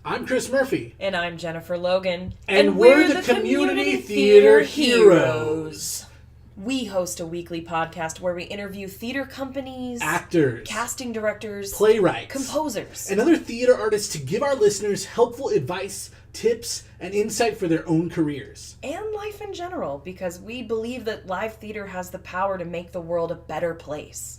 I'm Chris Murphy. And I'm Jennifer Logan. And we're the Community Theater Heroes. We host a weekly podcast where we interview theater companies, actors, casting directors, playwrights, composers, and other theater artists to give our listeners helpful advice, tips, and insight for their own careers. And life in general, because we believe that live theater has the power to make the world a better place.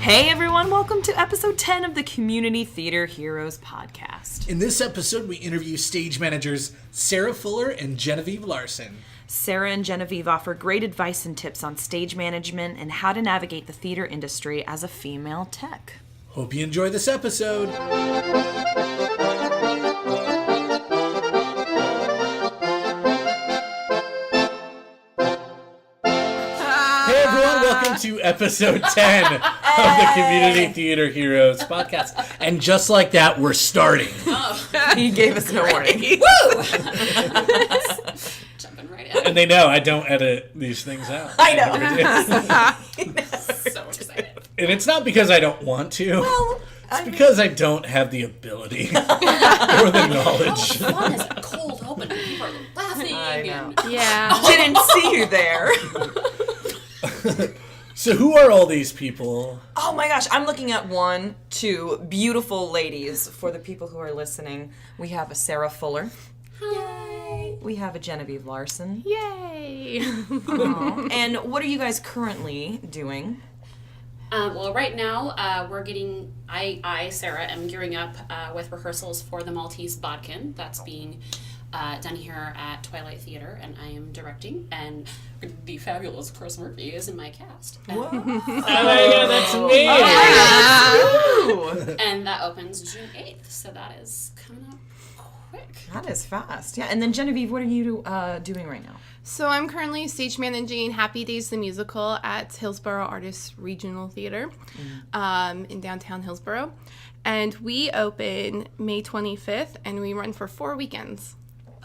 Hey everyone, welcome to episode 10 of the Community Theater Heroes podcast. In this episode, we interview stage managers Sarah Fuller and Genevieve Larson. Sarah and Genevieve offer great advice and tips on stage management and how to navigate the theater industry as a female tech. Hope you enjoy this episode. Welcome to episode 10 of the Community Theater Heroes podcast. And just like that, we're starting. Oh. He gave us no warning. Woo! Jumping right in. And they know I don't edit these things out. I know. So excited. And it's not because I don't want to. Well, it's because I don't have the ability or the knowledge. How fun is a cold open? People are laughing. I know. Yeah. Didn't see you there. So who are all these people? Oh my gosh, I'm looking at two beautiful ladies. For the people who are listening, we have a Sarah Fuller. Hi. We have a Genevieve Larson. Yay. And what are you guys currently doing? Well, right now, I, Sarah, am gearing up with rehearsals for the Maltese Bodkin. That's being done here at Twilight Theater, and I am directing, and the fabulous Chris Murphy is in my cast. Whoa. Oh my God, that's me! Oh, and that opens June 8th, so that is coming up quick. That is fast. Yeah, and then Genevieve, what are you doing right now? So I'm currently stage managing Happy Days the Musical at Hillsborough Artists Regional Theater in downtown Hillsborough. And we open May 25th, and we run for 4 weekends.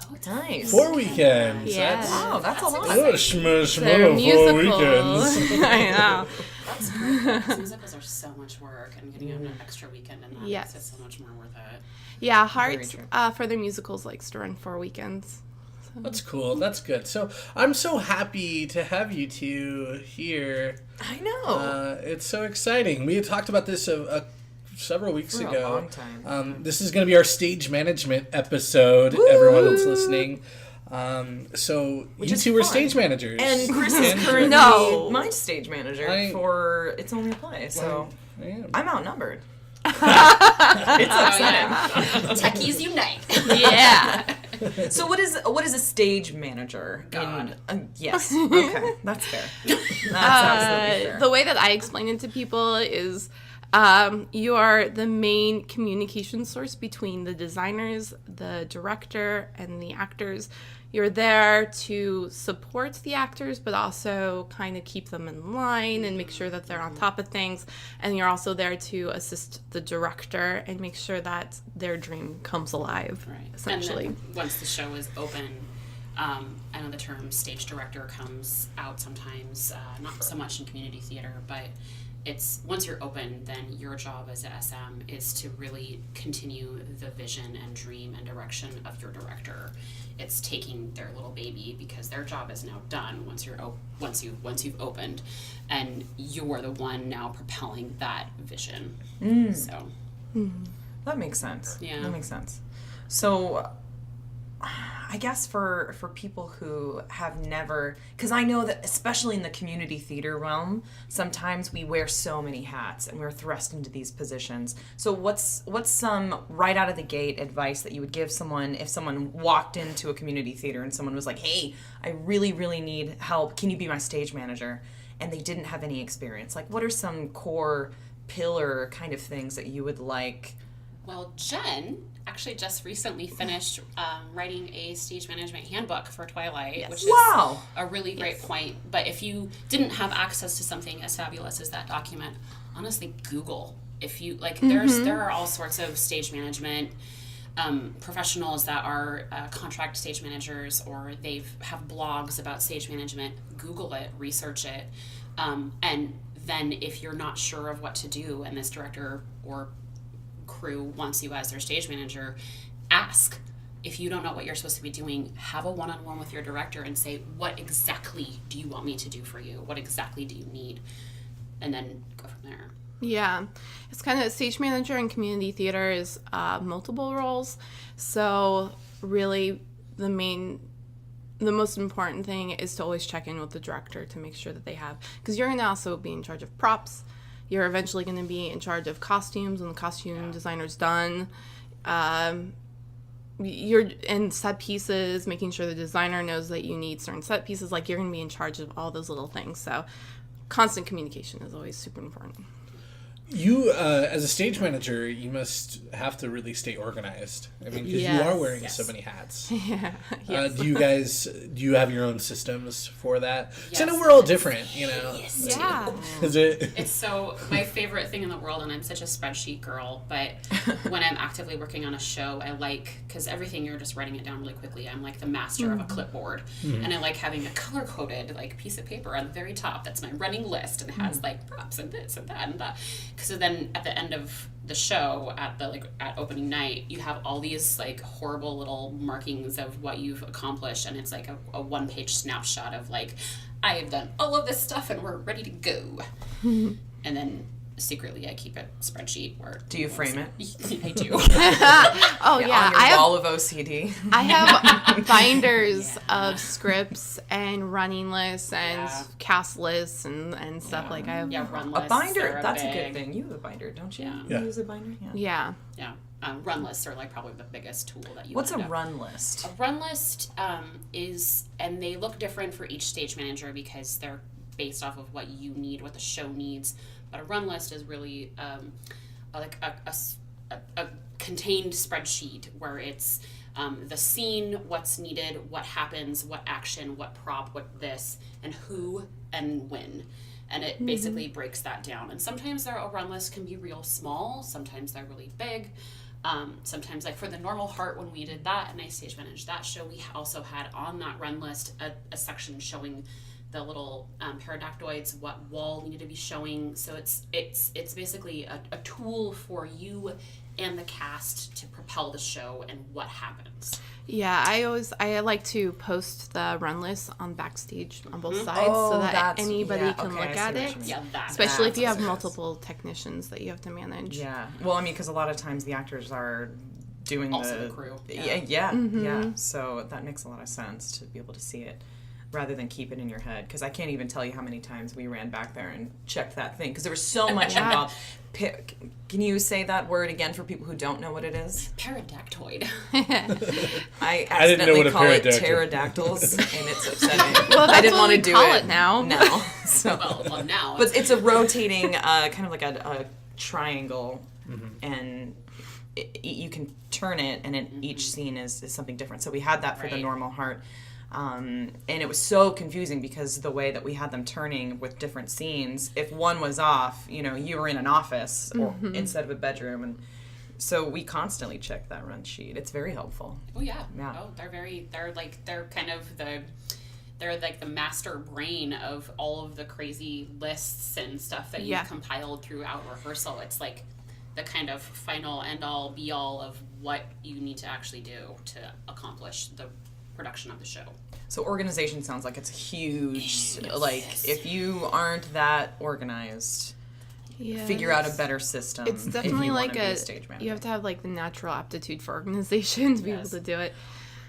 Oh, it's nice. 4 weekends. Yeah. Wow, that's a lot. What a schmo They're 4 musicals. weekends. I know. That's great. These musicals are so much work, and getting an extra weekend and that Yes. makes it so much more worth it. Yeah, Hearts for their musicals likes to run 4 weekends. So. That's cool. That's good. So I'm so happy to have you two here. I know. It's so exciting. We had talked about this several weeks For ago. a long time. This is going to be our stage management episode. Woo! Everyone that's listening. So Which you is two were fun. stage managers. And Chris is currently my stage manager for It's Only a Play, so I'm outnumbered. It's upsetting. Techies unite. Yeah. So what is a stage manager? God. Yes. Okay. That's fair. That's absolutely fair. The way that I explain it to people is you are the main communication source between the designers, the director, and the actors. You're there to support the actors, but also kind of keep them in line and make sure that they're on top of things. And you're also there to assist the director and make sure that their dream comes alive, Right. essentially. And then once the show is open, I know the term stage director comes out sometimes, not so much in community theater, but it's once you're open, then your job as a SM is to really continue the vision and dream and direction of your director. It's taking their little baby because their job is now done once you've opened, and you're the one now propelling that vision. So That makes sense. Yeah. That makes sense. So I guess for people who have never, because I know that especially in the community theater realm, sometimes we wear so many hats and we're thrust into these positions. So what's some right out of the gate advice that you would give someone if someone walked into a community theater and someone was like, hey, I really, really need help. Can you be my stage manager? And they didn't have any experience. Like, what are some core pillar kind of things that you would like? Well, Jen actually just recently finished writing a stage management handbook for Twilight, which is a really great point. But if you didn't have access to something as fabulous as that document, honestly, Google. If you like, there are all sorts of stage management professionals that are contract stage managers, or they have blogs about stage management. Google it, research it, and then if you're not sure of what to do and this director or crew wants you as their stage manager, ask. If you don't know what you're supposed to be doing, have a one-on-one with your director and say, what exactly do you want me to do for you? What exactly do you need? And then go from there. Yeah. It's kind of stage manager in community theater is multiple roles. So really the most important thing is to always check in with the director to make sure that they have, because you're going to also be in charge of props. You're eventually going to be in charge of costumes when the costume designer's done. You're in set pieces, making sure the designer knows that you need certain set pieces. Like, you're going to be in charge of all those little things. So constant communication is always super important. You, as a stage manager, you must have to really stay organized. I mean, because you are wearing so many hats. Yeah. Yes. Do you have your own systems for that? Yes. So I know we're all different, you know. Yeah. Is it? It's so my favorite thing in the world, and I'm such a spreadsheet girl, but when I'm actively working on a show, I like, because everything you're just writing it down really quickly. I'm like the master of a clipboard, and I like having a color-coded like piece of paper on the very top that's my running list, and it has like props and this and that and that. So then at the end of the show, at opening night, you have all these like horrible little markings of what you've accomplished, and it's like a one-page snapshot of like, I have done all of this stuff and we're ready to go. And then secretly I keep a spreadsheet where... Do you frame it? I do. Oh, yeah. On your wall of OCD. I have binders of scripts and running lists and cast lists and stuff like I have. Yeah, run lists. A binder, are that's a big. good thing. You have a binder, don't you? Yeah. You use a binder? Yeah. Yeah. Run lists are like probably the biggest tool that you What's a end up- run list? A run list is, and they look different for each stage manager because they're based off of what you need, what the show needs. But a run list is really like a contained spreadsheet where it's the scene, what's needed, what happens, what action, what prop, what this, and who and when. And it basically breaks that down. And sometimes a run list can be real small. Sometimes they're really big. Sometimes, like for the Normal Heart, when we did that and I stage managed that show, we also had on that run list a section showing the little paradactoids, what wall needed to be showing. So it's basically a tool for you and the cast to propel the show and what happens. Yeah, I like to post the run list on backstage on both sides Oh, so that that's- anybody yeah, can okay, look I see at what it. you mean. Yeah, that. Especially if you have That's- multiple technicians that you have to manage. Yeah. Well, I mean, because a lot of times the actors are doing Also the crew. Yeah. So that makes a lot of sense to be able to see it rather than keep it in your head. Because I can't even tell you how many times we ran back there and checked that thing because there was so much involved. Can you say that word again for people who don't know what it is? Paradactoid. I I didn't know accidentally what a call it pterodactyl- pterodactyls, and it's upsetting. Well, that's I didn't what want to we do call it it now. No. So. well, now. But it's a rotating, kind of like a triangle, and you can turn it, and each scene is something different. So we had that for the Right. Normal Heart, and it was so confusing because the way that we had them turning with different scenes, if one was off, you were in an office or instead of a bedroom, and so we constantly check that run sheet. It's very helpful. Oh yeah. Yeah. Oh, they're like the master brain of all of the crazy lists and stuff that you've compiled throughout rehearsal. It's like the kind of final end all be all of what you need to actually do to accomplish the production of the show. So organization sounds like it's huge. Yes. Like if you aren't that organized, figure out a better system. It's definitely if you like wanna be a stage manager. you have to have like the natural aptitude for organization to be able to do it.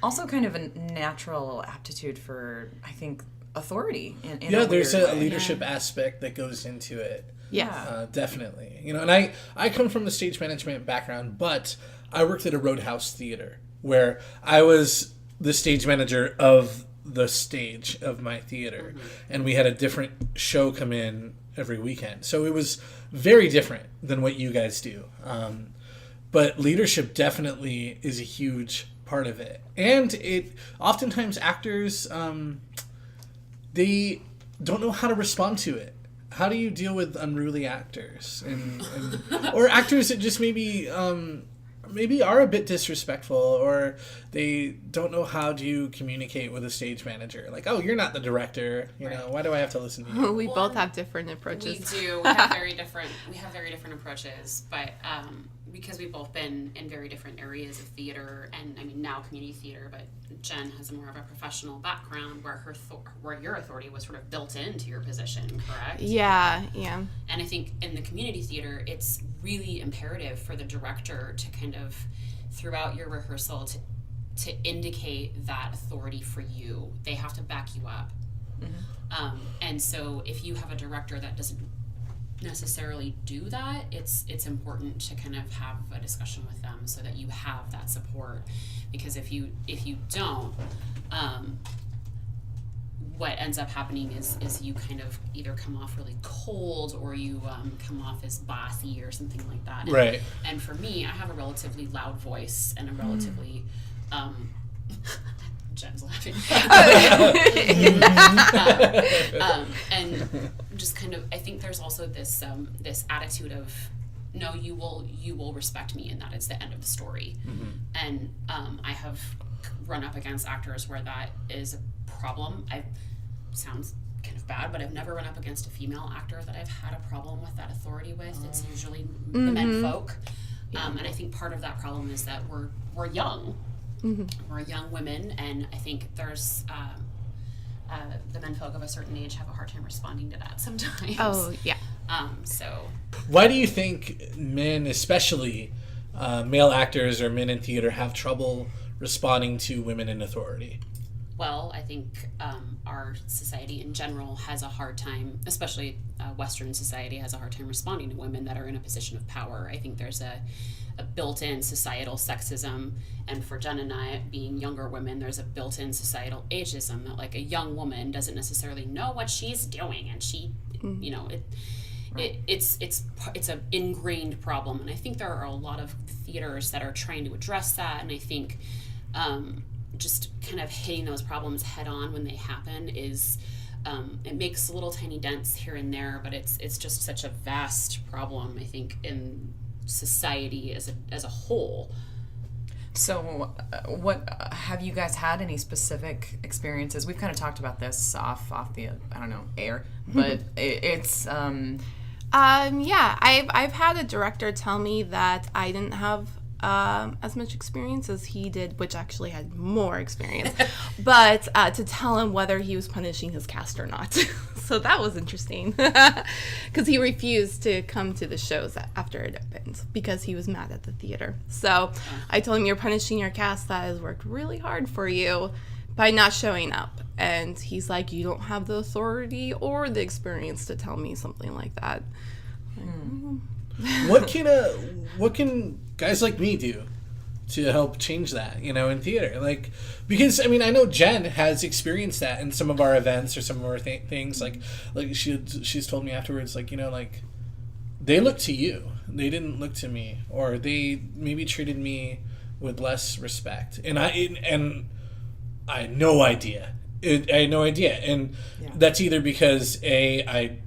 Also kind of a natural aptitude for, I think, authority. In There's a way. leadership aspect that goes into it. Yeah. Definitely. And I come from the stage management background, but I worked at a Roadhouse theater where I was the stage manager of the stage of my theater, and we had a different show come in every weekend. So it was very different than what you guys do. But leadership definitely is a huge part of it. And it oftentimes actors, they don't know how to respond to it. How do you deal with unruly actors or actors that just maybe maybe are a bit disrespectful, or they don't know how to communicate with a stage manager. Like, oh, you're not the director. You know, why do I have to listen to you? We both have different approaches. We do. We have very different approaches, but because we've both been in very different areas of theater, and I mean now community theater, but Jen has more of a professional background where where your authority was sort of built into your position, correct? Yeah. And I think in the community theater, it's really imperative for the director to kind of, throughout your rehearsal, to indicate that authority for you. They have to back you up. Mm-hmm. And so if you have a director that doesn't necessarily do that, it's important to kind of have a discussion with them so that you have that support. Because if you don't, what ends up happening is you kind of either come off really cold, or you come off as bossy or something like that. And, right. And for me, I have a relatively loud voice and a relatively Jen's laughing. And just kind of, I think there's also this this attitude of, no, you will respect me, and that is the end of the story. Mm-hmm. And I have run up against actors where that is a problem. Sounds kind of bad, but I've never run up against a female actor that I've had a problem with that authority with. It's usually the men folk. And I think part of that problem is that we're young. Mm-hmm. We're young women, and I think there's the men folk of a certain age have a hard time responding to that sometimes. Oh, yeah. So why do you think men, especially male actors or men in theater, have trouble responding to women in authority? Well, I think our society in general has a hard time, especially Western society has a hard time responding to women that are in a position of power. I think there's a built-in societal sexism, and for Jen and I, being younger women, there's a built-in societal ageism that, like, a young woman doesn't necessarily know what she's doing, and she, you know, it's an ingrained problem. And I think there are a lot of theaters that are trying to address that, and I think just kind of hitting those problems head on when they happen is it makes little tiny dents here and there, but it's just such a vast problem, I think, in society as a whole. So what have you guys had any specific experiences? We've kind of talked about this off the air, but it's yeah, I've had a director tell me that I didn't have as much experience as he did, which actually had more experience, but to tell him whether he was punishing his cast or not. So that was interesting, because he refused to come to the shows after it opened because he was mad at the theater. So I told him, you're punishing your cast that has worked really hard for you by not showing up. And he's like, you don't have the authority or the experience to tell me something like that. What can guys like me do to help change that, in theater? Like, because, I mean, I know Jen has experienced that in some of our events or some of our things. Like she's told me afterwards, like, they looked to you. They didn't look to me. Or they maybe treated me with less respect. And I had no idea. And that's either because, I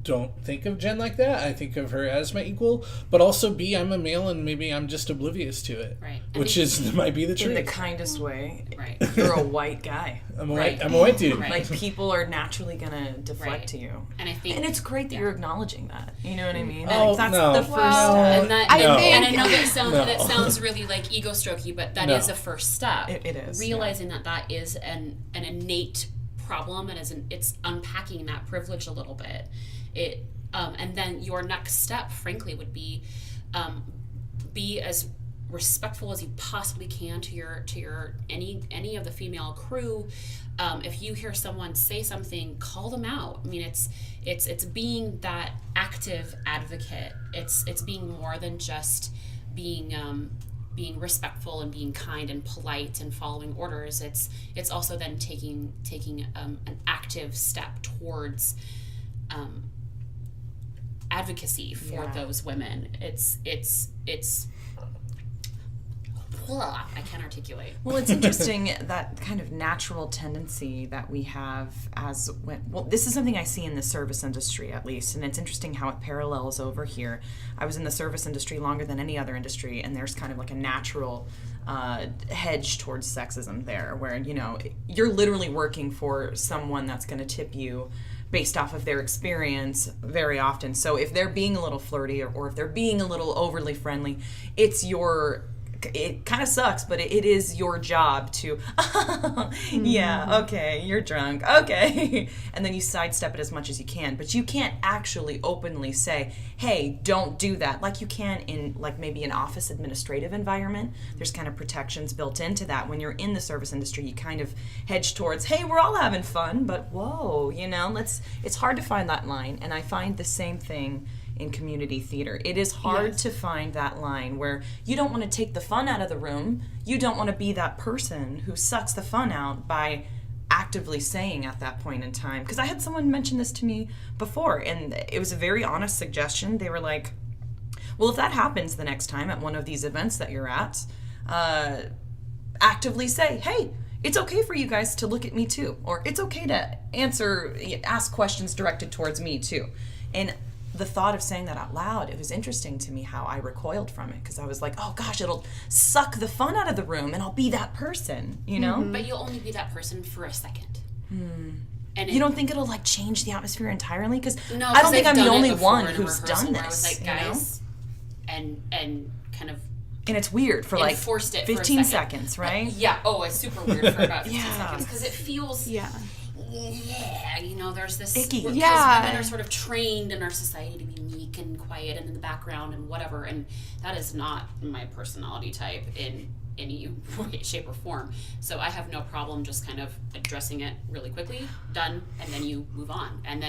don't think of Jen like that. I think of her as my equal, but also B, I'm a male and maybe I'm just oblivious to it. Right. Which might be the truth. In the kindest way. Right. You're a white guy. I'm a white dude. Right. Like, people are naturally gonna deflect to you. And I think, and it's great that you're acknowledging that. You know what I mean? Oh, That's no. the first Well, step. And I know that sounds really like ego strokey, but that is a first step. It is. Realizing that is an innate problem, and it's unpacking that privilege a little bit. And then your next step, frankly, would be as respectful as you possibly can to your any of the female crew. If you hear someone say something, call them out. I mean, it's being that active advocate. It's being more than just being respectful and being kind and polite and following orders. It's also then taking an active step towards advocacy for those women. It's I can't articulate. Well, it's interesting that kind of natural tendency that we have this is something I see in the service industry at least, and it's interesting how it parallels over here. I was in the service industry longer than any other industry, and there's kind of like a natural hedge towards sexism there, where, you know, you're literally working for someone that's going to tip you based off of their experience very often. So if they're being a little flirty or if they're being a little overly friendly, it kind of sucks, but it is your job to, yeah, okay, you're drunk, okay. And then you sidestep it as much as you can. But you can't actually openly say, hey, don't do that, like you can in like maybe an office administrative environment. There's kind of protections built into that. When you're in the service industry, you kind of hedge towards, hey, we're all having fun, but whoa, you know, it's hard to find that line. And I find the same thing in community theater. It is hard to find that line where you don't want to take the fun out of the room. You don't want to be that person who sucks the fun out by actively saying at that point in time. Because I had someone mention this to me before, and it was a very honest suggestion. They were like, well, if that happens the next time at one of these events that you're at, actively say, hey, it's okay for you guys to look at me too. Or it's okay to ask questions directed towards me too. And the thought of saying that out loud, it was interesting to me how I recoiled from it, because I was like, oh gosh, it'll suck the fun out of the room and I'll be that person, you know? Mm-hmm. But you'll only be that person for a second. And you don't think it'll like change the atmosphere entirely? Because no, I don't think I'm the only one in who's done this. I was like, guys, and kind of. And it's weird for like enforced it 15 for seconds, right? Yeah. Oh, it's super weird for about 15 seconds because it feels. Yeah. Yeah, you know, there's this icky. Because women are sort of trained in our society to be meek and quiet and in the background and whatever, and that is not my personality type in any way, shape, or form. So I have no problem just kind of addressing it really quickly, done, and then you move on. And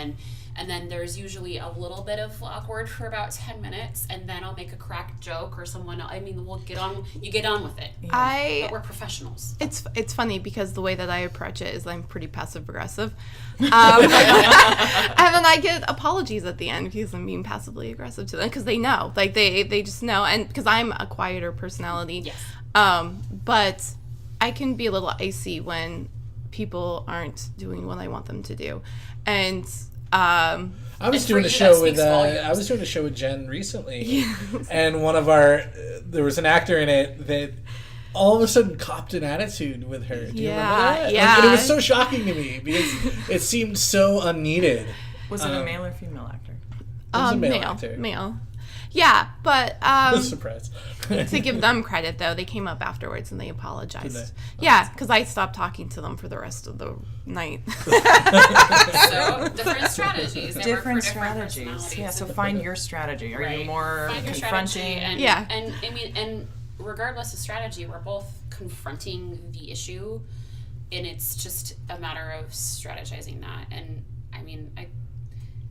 then there's usually a little bit of awkward for about 10 minutes, and then I'll make a crack joke or someone, I mean, we'll get on, you get on with it. Yeah. But we're professionals. It's funny because the way that I approach it is I'm pretty passive aggressive. And then I get apologies at the end because I'm being passively aggressive to them because they know, like they just know, and because I'm a quieter personality. Yes. But I can be a little icy when people aren't doing what I want them to do. And I was doing a show with Jen recently, and there was an actor in it that all of a sudden copped an attitude with her. Do you remember that? Yeah. Like, and it was so shocking to me because it seemed so unneeded. Was it a male or female actor? It was a male actor. Male. Yeah, but Surprise. to give them credit though, they came up afterwards and they apologized. Did they? Yeah, because I stopped talking to them for the rest of the night. So different strategies. They work for different strategies. Yeah. So find your strategy. Are you more find your confronting? strategy and I mean, and regardless of strategy, we're both confronting the issue, and it's just a matter of strategizing that. And I mean,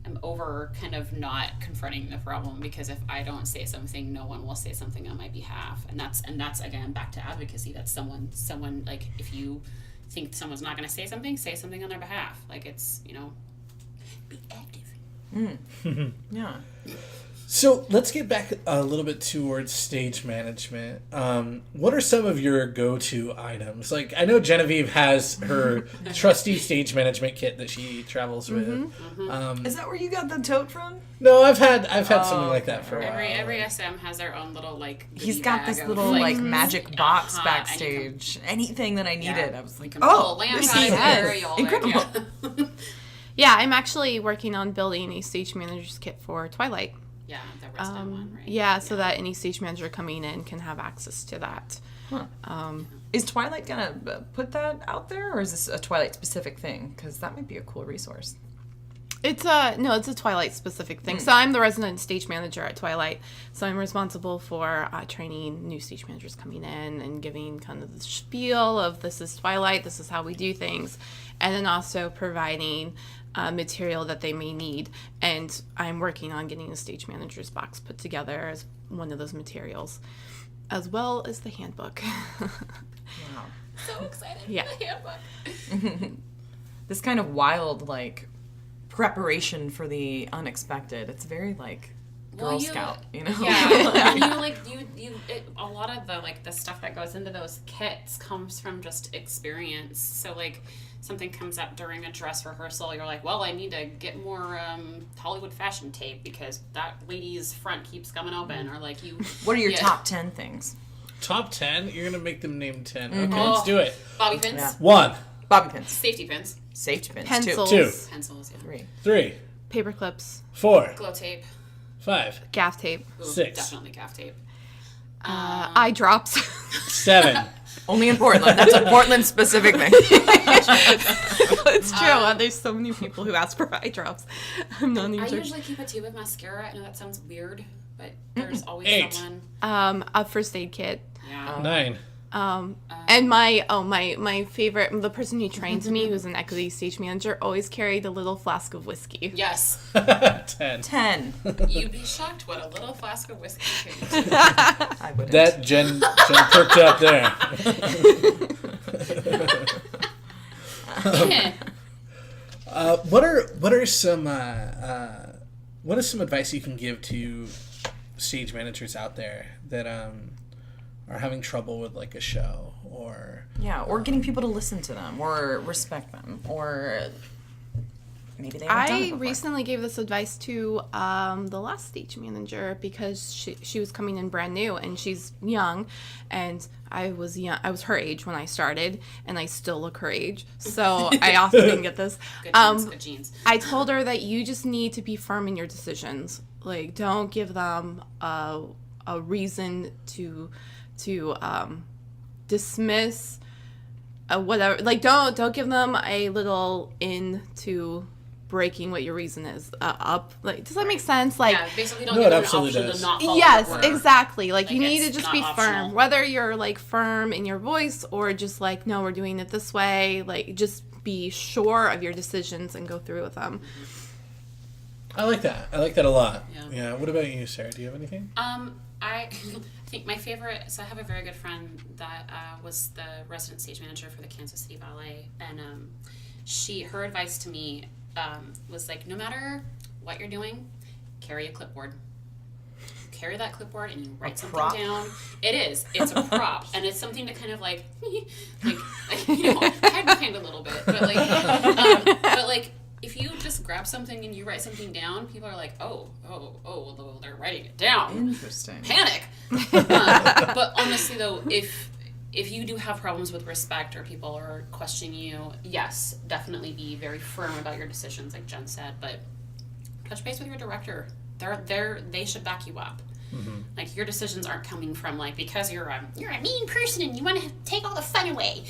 I'm over kind of not confronting the problem, because if I don't say something, no one will say something on my behalf, and that's again back to advocacy. That's someone like, if you think someone's not going to say something on their behalf. Like, it's, you know, be active. Yeah. So let's get back a little bit towards stage management. What are some of your go-to items? Like, I know Genevieve has her trusty stage management kit that she travels with. Is that where you got the tote from? No, I've had something like that for a while. Every SM has their own little, like, He's got this little like magic box backstage. Anything that I needed, I was like, this is incredible. Yeah, I'm actually working on building a stage manager's kit for Twilight. Yeah, the resident one, right? Yeah, so that any stage manager coming in can have access to that. Is Twilight gonna put that out there, or is this a Twilight specific thing? Because that might be a cool resource. It's a Twilight specific thing. So I'm the resident stage manager at Twilight. So I'm responsible for training new stage managers coming in and giving kind of the spiel of, this is Twilight, this is how we do things, and then also providing material that they may need. And I'm working on getting a stage manager's box put together as one of those materials, as well as the handbook. Wow. So excited Yeah. for the handbook. This kind of wild, like, preparation for the unexpected. It's very, like, Girl Scout, you know? Yeah, and a lot of the stuff that goes into those kits comes from just experience. So like something comes up during a dress rehearsal, you're like, well, I need to get more Hollywood fashion tape because that lady's front keeps coming open, or like you. What are your top 10 things? Top 10? You're gonna make them name 10. Okay, let's do it. Bobby pins. Yeah. 1, Bobby pins. Safety pins. Safety pins. Pencils. 2, Pencils. Yeah. 3. 3, Paper clips. 4, Glow tape. 5, Gaff tape. Ooh, 6. Definitely gaff tape. Eye drops. 7. Only in Portland. That's a Portland specific thing. It's true. There's so many people who ask for eye drops. I'm not even I sure. usually keep a tube of mascara. I know that sounds weird, but there's always 8. someone. A first aid kit. Yeah. 9. And my favorite, the person who trained me, who's an equity stage manager, always carried a little flask of whiskey. Yes. 10. 10. You'd be shocked what a little flask of whiskey can do. I wouldn't. That Jen perked up there. What are some advice you can give to stage managers out there that are having trouble with like a show or or getting people to listen to them or respect them, or maybe they haven't done it I before. recently gave this advice to the last stage manager because she was coming in brand new and she's young, and I was her age when I started, and I still look her age, so I often didn't get this. Good genes. I told her that you just need to be firm in your decisions. Like, don't give them a reason to dismiss whatever. Like, don't give them a little in to breaking what your reason is up. Like, does that make sense? Like, Yeah, basically don't No, give it them an absolutely option does. to not follow yes, the order. exactly. Like, you Like, need to it's just not be optional. firm. Whether you're like firm in your voice or just like, no, we're doing it this way. Like, just be sure of your decisions and go through with them. I like that. I like that a lot. Yeah. What about you, Sarah? Do you have anything? I think my favorite, so I have a very good friend that was the resident stage manager for the Kansas City Ballet, and her advice to me was like, no matter what you're doing, carry a clipboard. Carry that clipboard and you write something prop? down. It's a prop, and it's something to kind of like hide behind a little bit, but like if you just grab something and you write something down, people are like, oh, well, they're writing it down. Interesting. Panic. But honestly, though, if you do have problems with respect or people are questioning you, yes, definitely be very firm about your decisions, like Jen said. But touch base with your director. They should back you up. Mm-hmm. Like, your decisions aren't coming from like because you're a mean person and you want to take all the fun away.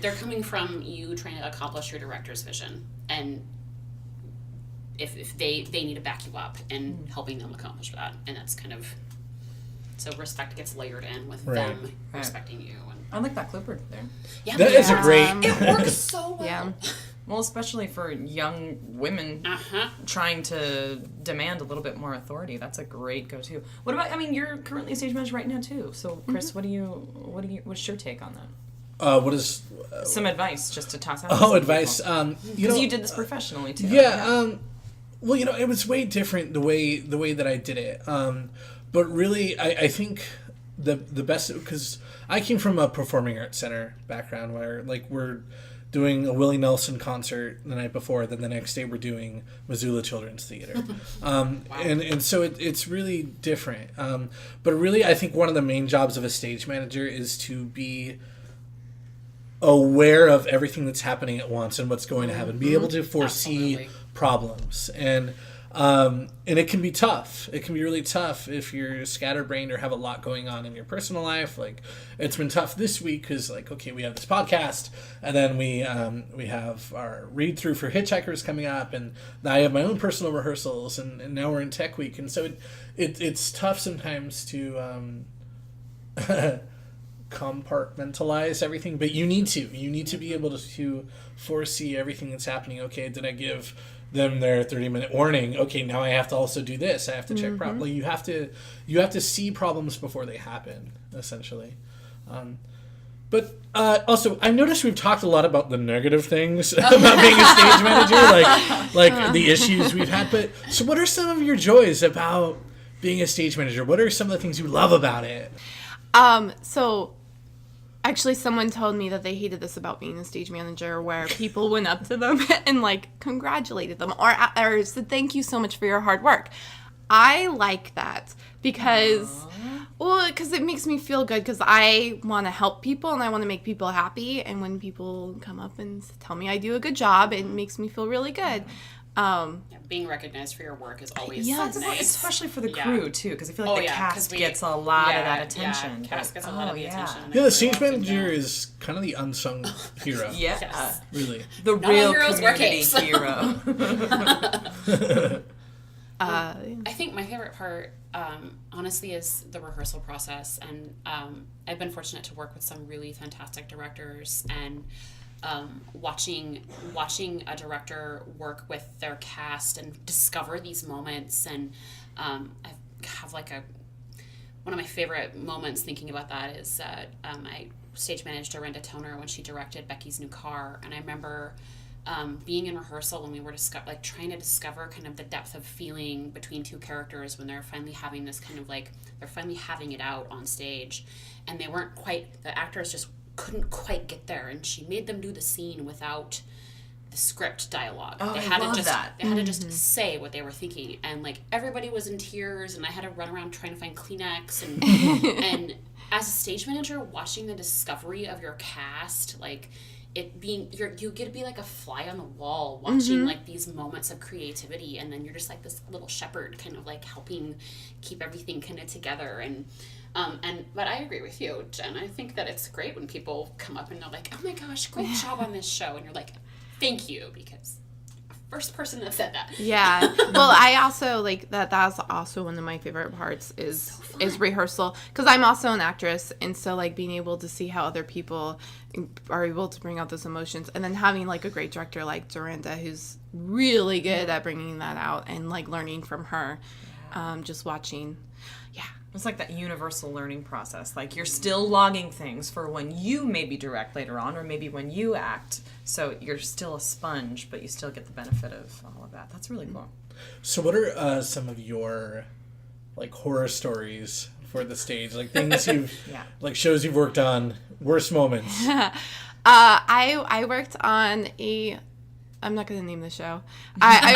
They're coming from you trying to accomplish your director's vision, and if they need to back you up and helping them accomplish that, and that's kind of so respect gets layered in with them respecting you. And I like that clipboard there. yeah, That is a great. it works so well. Yeah. Well, especially for young women trying to demand a little bit more authority. That's a great go-to. What about, you're currently a stage manager right now too. So Chris, what's your take on that? What is Some advice just to toss out. to some advice? people. Because you did this professionally too. Well, it was way different the way that I did it. But really, I think the best, because I came from a performing arts center background where like we're doing a Willie Nelson concert the night before, then the next day we're doing Missoula Children's Theater. And so it's really different. But really, I think one of the main jobs of a stage manager is to be aware of everything that's happening at once and what's going to happen. Be able to foresee Absolutely. problems. And it can be tough. It can be really tough if you're scatterbrained or have a lot going on in your personal life. Like, it's been tough this week because, like, okay, we have this podcast, and then we have our read through for Hitchhikers coming up, and I have my own personal rehearsals, and now we're in Tech Week, and so it's tough sometimes to compartmentalize everything, but you need to be able to foresee everything that's happening. Okay, did I give them their 30-minute warning? Okay, now I have to also do this. I have to check properly. You have to see problems before they happen, essentially. But also, I noticed we've talked a lot about the negative things about being a stage manager, like the issues we've had. But so, what are some of your joys about being a stage manager? What are some of the things you love about it? So actually someone told me that they hated this about being a stage manager, where people went up to them and like congratulated them or said thank you so much for your hard work. I like that because it makes me feel good, because I want to help people and I want to make people happy, and when people come up and tell me I do a good job, it makes me feel really good. Being recognized for your work is always That's nice. Especially for the crew, too, because I feel like the cast we- gets a lot of that attention. Yeah, cast gets a lot of the attention. and Yeah, the everyone stage walks in manager there. is kind of the unsung hero. Yeah. Yes. Really. The Not real all heroes wear community capes. hero. I think my favorite part, honestly, is the rehearsal process. And I've been fortunate to work with some really fantastic directors, and watching a director work with their cast and discover these moments. And I have like one of my favorite moments thinking about that is I stage managed Dorinda Toner when she directed Becky's New Car, and I remember being in rehearsal when we were trying to discover kind of the depth of feeling between two characters when they're finally having this kind of like, they're finally having it out on stage, and they weren't quite, the actors just couldn't quite get there, and she made them do the scene without the script dialogue. They had to just say what they were thinking, and like everybody was in tears, and I had to run around trying to find Kleenex, and and as a stage manager, watching the discovery of your cast, like it being, you get to be like a fly on the wall watching like these moments of creativity, and then you're just like this little shepherd kind of like helping keep everything kind of together. But I agree with you, Jen. I think that it's great when people come up and they're like, oh my gosh, great job on this show, and you're like, thank you, because first person that said that. Yeah. Well, I also like that. That's also one of my favorite parts is rehearsal, because I'm also an actress, and so like being able to see how other people are able to bring out those emotions, and then having like a great director like Dorinda, who's really good at bringing that out, and like learning from her, just watching. Yeah. It's like that universal learning process. Like you're still logging things for when you maybe direct later on, or maybe when you act. So you're still a sponge, but you still get the benefit of all of that. That's really cool. So what are some of your like horror stories for the stage? Like things you've like shows you've worked on, worst moments. I worked on I'm not going to name the show. I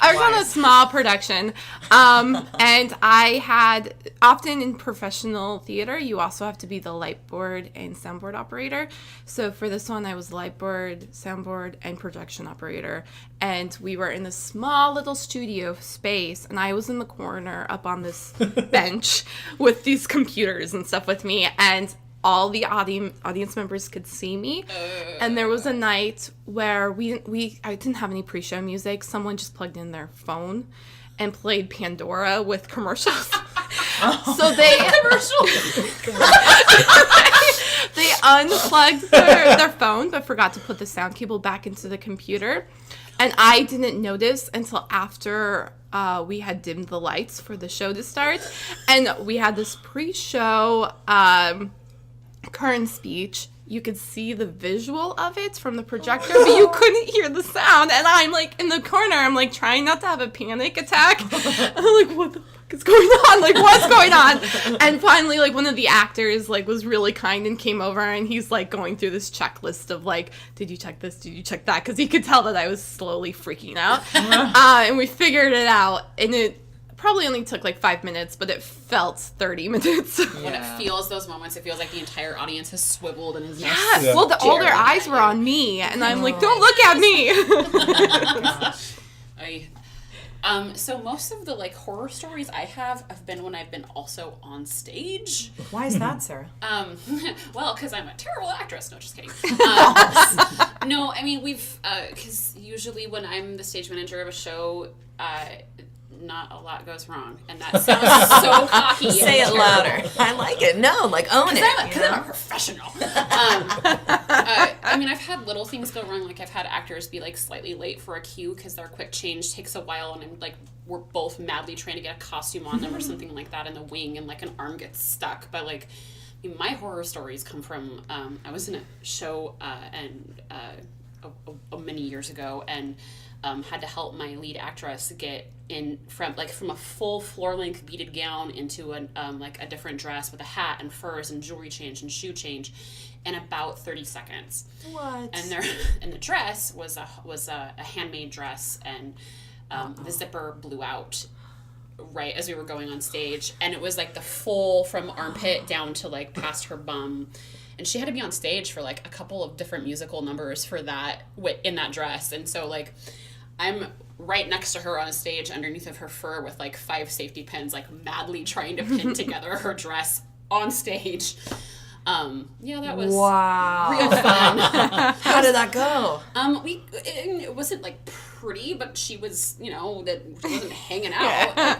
worked on a small production, and I had, often in professional theater, you also have to be the light board and soundboard operator. So for this one, I was light board, soundboard, and projection operator, and we were in a small little studio space, and I was in the corner up on this bench with these computers and stuff with me, and all the audience members could see me. And there was a night where I didn't have any pre-show music. Someone just plugged in their phone and played Pandora with commercials. So they they unplugged their phone but forgot to put the sound cable back into the computer. And I didn't notice until after we had dimmed the lights for the show to start. And we had this pre-show current speech. You could see the visual of it from the projector, but you couldn't hear the sound. And I'm like in the corner, I'm like trying not to have a panic attack. And I'm like, what the fuck is going on? Like, what's going on? And finally, like, one of the actors like was really kind and came over, and he's like going through this checklist of like, did you check this? Did you check that? Because he could tell that I was slowly freaking out. And we figured it out, and it probably only took like 5 minutes, but it felt 30 minutes. When it feels those moments, it feels like the entire audience has swiveled and is now Well, all their eyes were on me, and I'm like, don't look at me. So most of the like horror stories I have been when I've been also on stage. Why is that, Sarah? Well, because I'm a terrible actress. No, just kidding. No, I mean because usually when I'm the stage manager of a show, not a lot goes wrong, and that sounds so cocky. Say it louder. I like it. No, like own it. Because I'm a professional. I mean, I've had little things go wrong. Like I've had actors be like slightly late for a cue because their quick change takes a while, and I'm like, we're both madly trying to get a costume on them or something like that in the wing, and like an arm gets stuck. But like, I mean, my horror stories come from I was in a show and many years ago, and had to help my lead actress get in from a full floor length beaded gown into a different dress with a hat and furs and jewelry change and shoe change in about 30 seconds. What? And the dress was a handmade dress, and the zipper blew out right as we were going on stage, and it was like the full from armpit down to like past her bum. And she had to be on stage for like a couple of different musical numbers for that in that dress. And so like I'm right next to her on stage underneath of her fur with like 5 safety pins, like madly trying to pin together her dress on stage. That was real fun. How did that go? It wasn't like pretty, but she was, that she wasn't hanging out.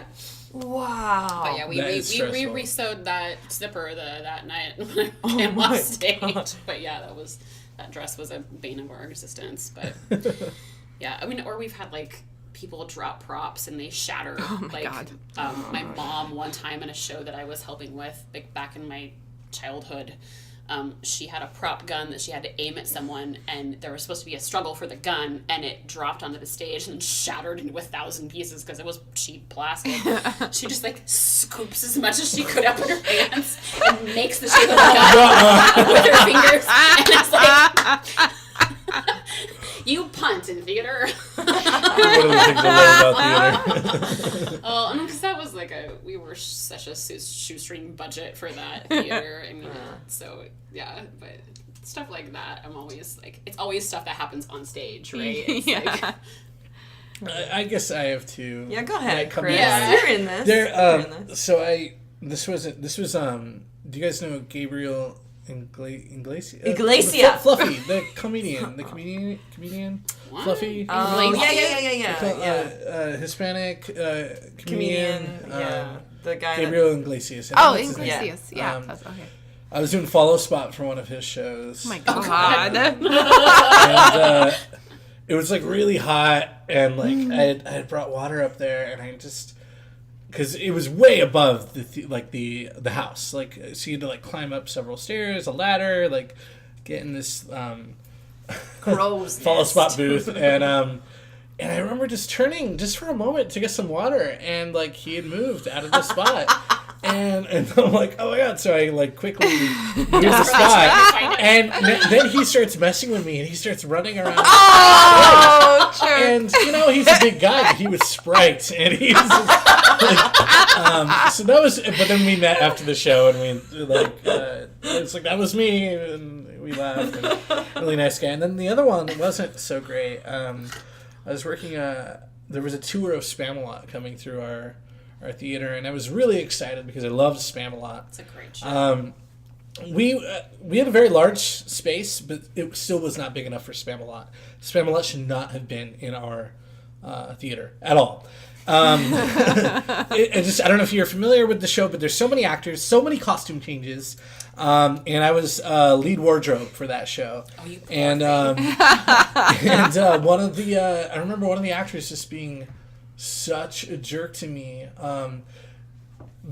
Wow. But yeah, we re-sewed that zipper that night when I came off stage. God. But yeah, that dress was a bane of our existence. But yeah, or we've had like people drop props and they shatter. Oh my God. My mom one time in a show that I was helping with, like back in my childhood, she had a prop gun that she had to aim at someone, and there was supposed to be a struggle for the gun, and it dropped onto the stage and shattered into 1,000 pieces because it was cheap plastic. She just like scoops as much as she could up in her hands and makes the shape of the gun with her fingers, and it's like you punt in theater. One of the things I love about theater. Oh, because that was we were such a shoestring budget for that theater, and so yeah, but stuff like that, I'm always like, it's always stuff that happens on stage, right? It's I guess I have to. Yeah, go ahead, Chris. Yeah. You're in this. This was do you guys know Gabriel Iglesias? Fluffy, the comedian, What? Fluffy. Oh, yeah. Hispanic comedian. The guy. Gabriel Iglesias. Iglesias. Yeah. That's okay. I was doing follow spot for one of his shows. Oh my God. And it was like really hot, and like I had brought water up there, and I just, because it was way above the house, like so you had to like climb up several stairs, a ladder, like get in this follow spot booth, and I remember just turning just for a moment to get some water, and like he had moved out of the spot. And I'm like, oh my God. So I like quickly move the spot. And then he starts messing with me, and he starts running around. Oh, sure. And, he's a big guy, but he was Sprite. And he was just, like, so that was, but then we met after the show, and we, like, it's like, that was me. And we laughed. And really nice guy. And then the other one wasn't so great. I was working, there was a tour of Spamalot coming through our theater, and I was really excited because I loved Spamalot. It's a great show. We had a very large space, but it still was not big enough for Spamalot. Spamalot should not have been in our theater at all. I don't know if you're familiar with the show, but there's so many actors, so many costume changes, and I was lead wardrobe for that show. Oh, you poor and one of the I remember one of the actors just being such a jerk to me,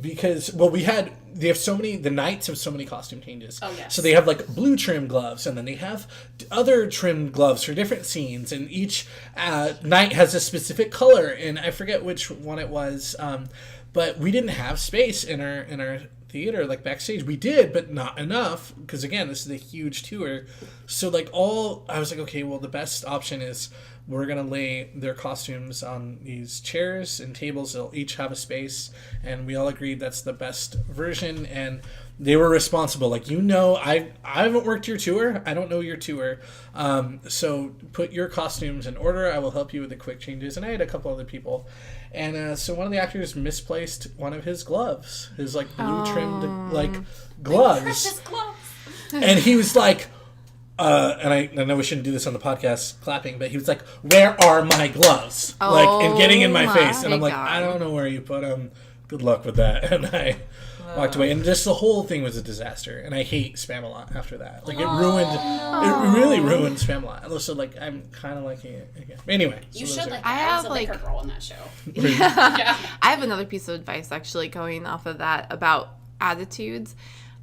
because they have the knights have so many costume changes. Oh yes. So they have like blue trim gloves, and then they have other trim gloves for different scenes, and each knight has a specific color, and I forget which one it was, but we didn't have space in our theater, like backstage. We did, but not enough, because again, this is a huge tour. So I was like, okay, well, the best option is we're going to lay their costumes on these chairs and tables. They'll each have a space, and we all agreed that's the best version, and they were responsible. Like, I haven't worked your tour. I don't know your tour. So put your costumes in order. I will help you with the quick changes. And I had a couple other people. And so one of the actors misplaced one of his gloves, his like blue trimmed like gloves. Precious gloves. And he was like, and I know we shouldn't do this on the podcast, clapping, but he was like, "Where are my gloves?" And getting in my face, and I'm like, God. "I don't know where you put them. Good luck with that." And I walked away, and just the whole thing was a disaster. And I hate Spamalot after that. Like it really ruined Spamalot. So like I'm kind of liking it again. Anyway, You should like. I was have, a liquor like- girl in that show. I have another piece of advice actually going off of that about attitudes.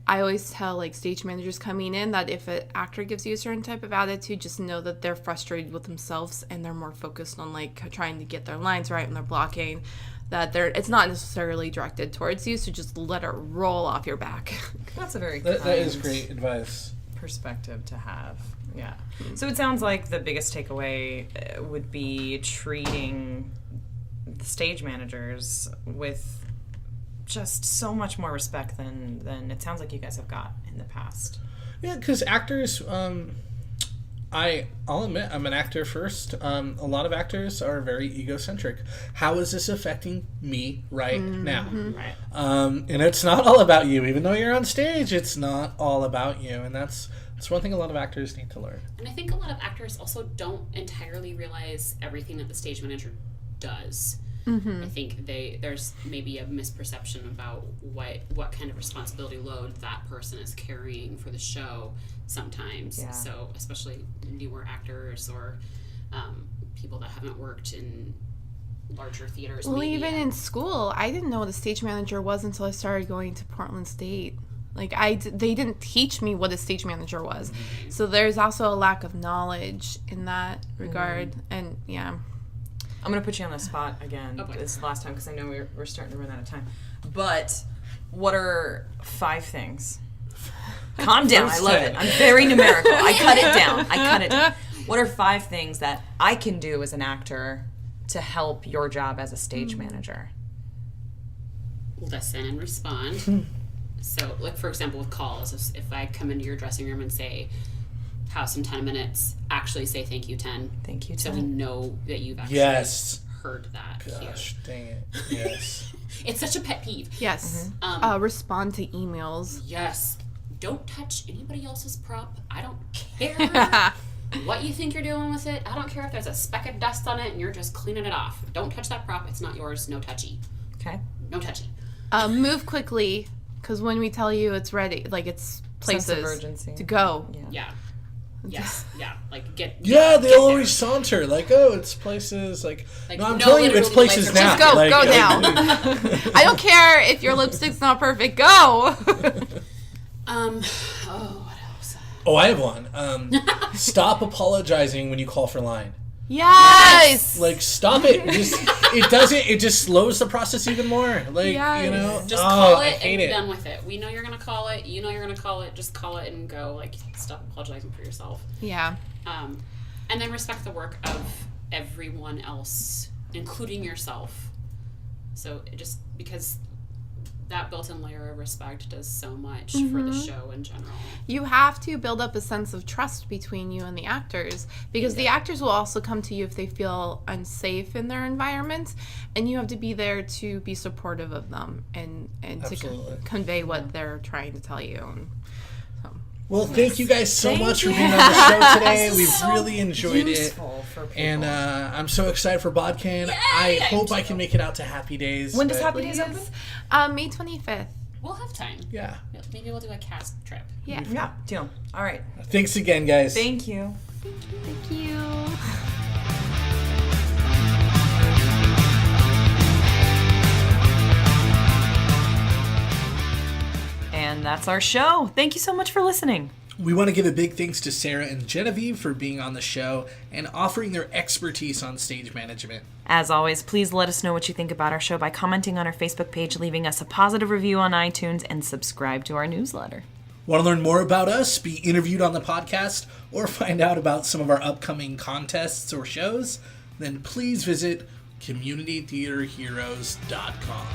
I always tell like stage managers coming in that if an actor gives you a certain type of attitude, just know that they're frustrated with themselves and they're more focused on like trying to get their lines right when they're blocking. That it's not necessarily directed towards you, so just let it roll off your back. That's a very That is great advice. perspective to have. Yeah. So it sounds like the biggest takeaway would be treating the stage managers with just so much more respect than it sounds like you guys have got in the past. Yeah, because actors, I'll admit, I'm an actor first. A lot of actors are very egocentric. How is this affecting me right now? Right. And it's not all about you. Even though you're on stage, it's not all about you. And that's one thing a lot of actors need to learn. And I think a lot of actors also don't entirely realize everything that the stage manager does. I think there's maybe a misperception about what kind of responsibility load that person is carrying for the show sometimes. Yeah. So especially newer actors or people that haven't worked in larger theaters. Well, maybe. even in school, I didn't know what a stage manager was until I started going to Portland State. Like, they didn't teach me what a stage manager was. So there's also a lack of knowledge in that regard. And, yeah. I'm going to put you on the spot again. Okay. This is the last time because I know we're starting to run out of time. But what are 5 things? Calm down. I love it. I'm very numerical. I cut it down. What are 5 things that I can do as an actor to help your job as a stage manager? Listen and respond. So, like, for example, with calls, if I come into your dressing room and say, house in 10 minutes, actually say thank you 10. Thank you, So 10. we know that you've actually heard that Gosh, here. dang it. Yes. It's such a pet peeve. Yes. Respond to emails. Yes. Don't touch anybody else's prop. I don't care what you think you're doing with it. I don't care if there's a speck of dust on it and you're just cleaning it off. Don't touch that prop. It's not yours. No touchy. Okay. No touchy. Move quickly, because when we tell you it's ready, like it's places Sense of urgency. to go. Yeah. Yes. Yeah. Like, get. Yeah, get they'll there. always saunter like, "Oh, it's places." Like no, I'm no, telling you, it's literally, places like, now. Just go, Like, go now. I don't care if your lipstick's not perfect. Go. What else? Oh, I have one. Stop apologizing when you call for line. Yes. Like, stop it. It just slows the process even more. Like, Yes. you know, Just call I it hate and be it. done with it. We know you're gonna call it. You know you're gonna call it. Just call it and go. Like, stop apologizing for yourself. Yeah. And then respect the work of everyone else, including yourself. So just because that built-in layer of respect does so much for the show in general. You have to build up a sense of trust between you and the actors, because the actors will also come to you if they feel unsafe in their environment, and you have to be there to be supportive of them and to Absolutely. convey what they're trying to tell you. And so. Well, thank you guys so Thank much for you. being on the show today. This is We've so really enjoyed it. useful for people. And I'm so excited for Bodkin. I hope I can make it out to Happy Days. When does but- Happy Days open? May 25th. We'll have time. Yeah. Maybe we'll do a cast trip. Yeah. Yeah, deal. All right. Thanks again, guys. Thank you. Thank you. And that's our show. Thank you so much for listening. We want to give a big thanks to Sarah and Genevieve for being on the show and offering their expertise on stage management. As always, please let us know what you think about our show by commenting on our Facebook page, leaving us a positive review on iTunes, and subscribe to our newsletter. Want to learn more about us, be interviewed on the podcast, or find out about some of our upcoming contests or shows? Then please visit communitytheaterheroes.com.